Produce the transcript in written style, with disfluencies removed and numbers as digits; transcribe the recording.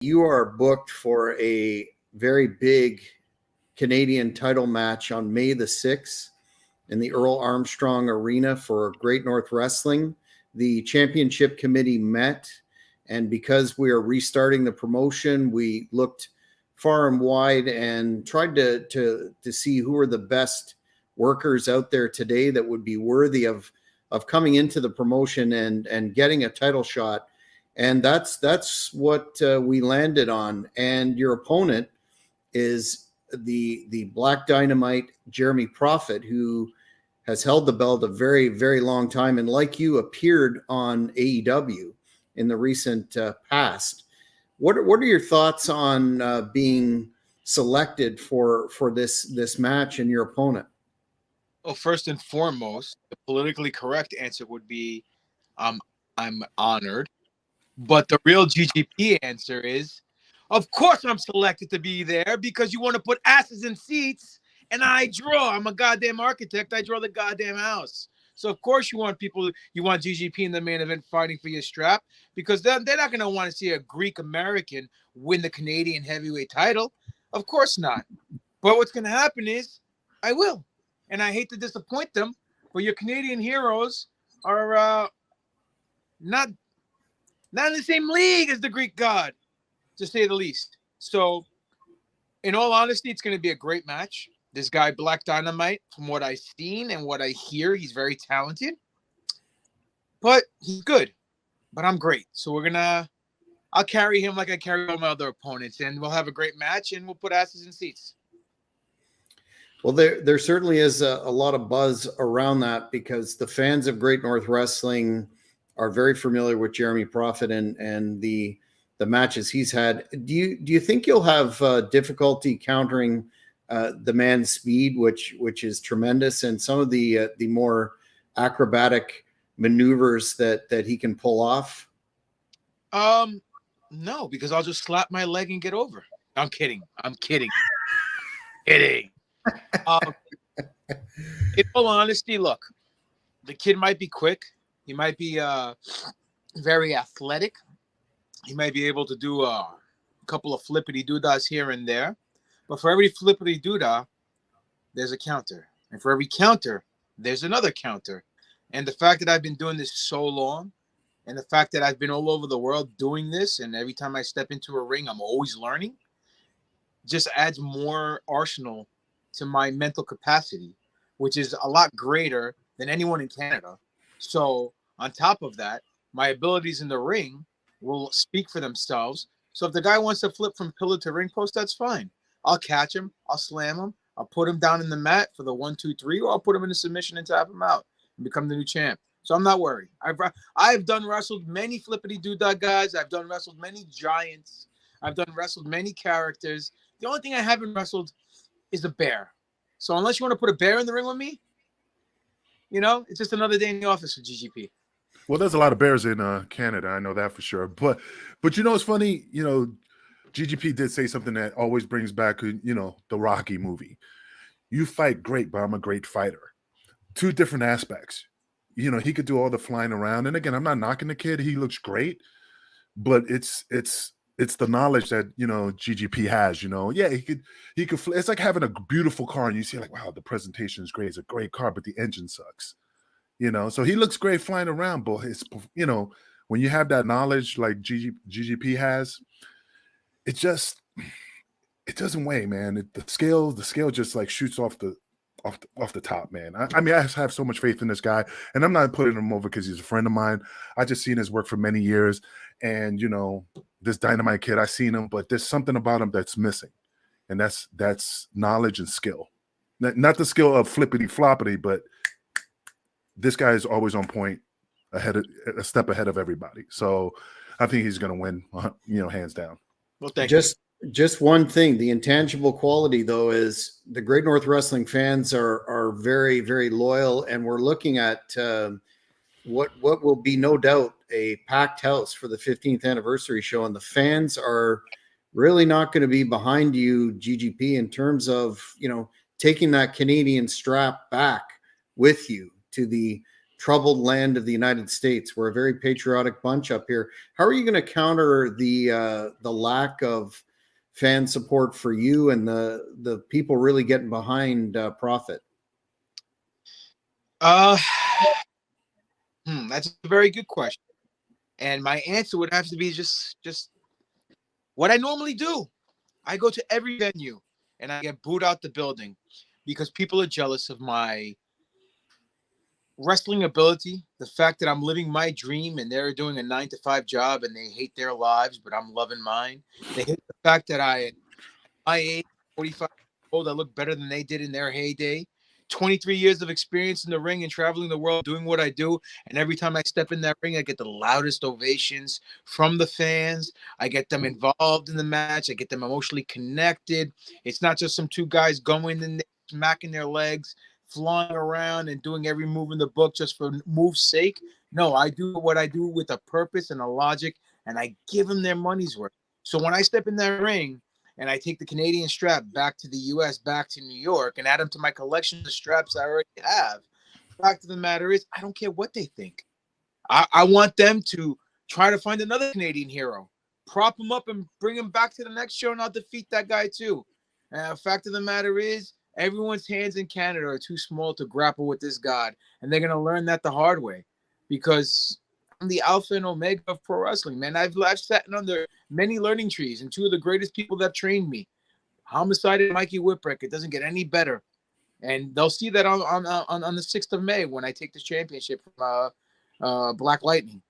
you are booked for a very big Canadian title match on May the 6th in the Earl Armstrong Arena for Great North Wrestling. The championship committee met, and because we are restarting the promotion, we looked far and wide and tried to see who are the best workers out there today that would be worthy of coming into the promotion and getting a title shot. And that's what we landed on. And your opponent is the Black Dynamite Jeremy Prophet, who has held the belt a very, very long time, and like you, appeared on AEW in the recent past. What are your thoughts on being selected for this match and your opponent? Well, first and foremost, the politically correct answer would be, I'm honored. But the real GGP answer is, of course I'm selected to be there because you want to put asses in seats, and I draw. I'm a goddamn architect. I draw the goddamn house. So of course you want GGP in the main event fighting for your strap, because they're not going to want to see a Greek American win the Canadian heavyweight title. Of course not. But what's going to happen is I will. And I hate to disappoint them, but your Canadian heroes are not in the same league as the Greek god, to say the least. So, in all honesty, it's going to be a great match. This guy, Black Dynamite, from what I've seen and what I hear, he's very talented. But he's good. But I'm great. So I'll carry him like I carry all my other opponents, and we'll have a great match, and we'll put asses in seats. Well, there certainly is a lot of buzz around that, because the fans of Great North Wrestling are very familiar with Jeremy Prophet and the matches he's had. Do you think you'll have difficulty countering the man's speed, which is tremendous, and some of the more acrobatic maneuvers that he can pull off? No, because I'll just slap my leg and get over. I'm kidding. Kidding. In all honesty, look, the kid might be quick. He might be very athletic. He might be able to do a couple of flippity doodah here and there. But for every flippity doodah, there's a counter. And for every counter, there's another counter. And the fact that I've been doing this so long, and the fact that I've been all over the world doing this, and every time I step into a ring, I'm always learning, just adds more arsenal to my mental capacity, which is a lot greater than anyone in Canada. So on top of that, my abilities in the ring will speak for themselves. So if the guy wants to flip from pillar to ring post, that's fine. I'll catch him. I'll slam him. I'll put him down in the mat for the 1, 2, 3, or I'll put him in a submission and tap him out and become the new champ. So I'm not worried. I've done wrestled many flippity doodah guys. I've done wrestled many giants. I've done wrestled many characters. The only thing I haven't wrestled is a bear. So unless you want to put a bear in the ring with me, it's just another day in the office for GGP. Well, there's a lot of bears in Canada. I know that for sure. But it's funny, GGP did say something that always brings back, the Rocky movie. You fight great, but I'm a great fighter. Two different aspects. He could do all the flying around. And again, I'm not knocking the kid. He looks great. But it's the knowledge that, GGP has, Yeah, he could fly. It's like having a beautiful car and you see like, wow, the presentation is great. It's a great car, but the engine sucks. So he looks great flying around, but when you have that knowledge like GGP has, it doesn't weigh, man. The scale just like shoots off the top, man. I mean, I have so much faith in this guy, and I'm not putting him over because he's a friend of mine. I just seen his work for many years, and this Dynamite kid, I seen him, but there's something about him that's missing, and that's knowledge and skill. Not the skill of flippity floppity, but this guy is always on point, a step ahead of everybody. So I think he's going to win, hands down. Well, thank you. Just one thing, the intangible quality, though, is the Great North Wrestling fans are very, very loyal, and we're looking at what will be no doubt a packed house for the 15th anniversary show, and the fans are really not going to be behind you, GGP, in terms of taking that Canadian strap back with you to the troubled land of the United States. We're a very patriotic bunch up here. How are you going to counter the lack of fan support for you and the people really getting behind Profit? That's a very good question. And my answer would have to be just what I normally do. I go to every venue and I get booed out the building because people are jealous of my wrestling ability, the fact that I'm living my dream and they're doing a 9-to-5 job and they hate their lives, but I'm loving mine. They hate the fact that at my age, 45 years old, I look better than they did in their heyday. 23 years of experience in the ring and traveling the world doing what I do. And every time I step in that ring, I get the loudest ovations from the fans. I get them involved in the match. I get them emotionally connected. It's not just some two guys going in there, smacking their legs, flying around and doing every move in the book just for move's sake. No, I do what I do with a purpose and a logic, and I give them their money's worth. So when I step in that ring, and I take the Canadian strap back to the U.S., back to New York, and add them to my collection of straps I already have. The fact of the matter is, I don't care what they think. I want them to try to find another Canadian hero, prop him up and bring him back to the next show, and I'll defeat that guy too. The fact of the matter is, everyone's hands in Canada are too small to grapple with this god, and they're going to learn that the hard way because I'm the alpha and omega of pro wrestling, man. I've sat under many learning trees, and two of the greatest people that trained me, Homicide and Mikey Whipwreck. It doesn't get any better, and they'll see that on the 6th of May when I take this championship from Black Lightning.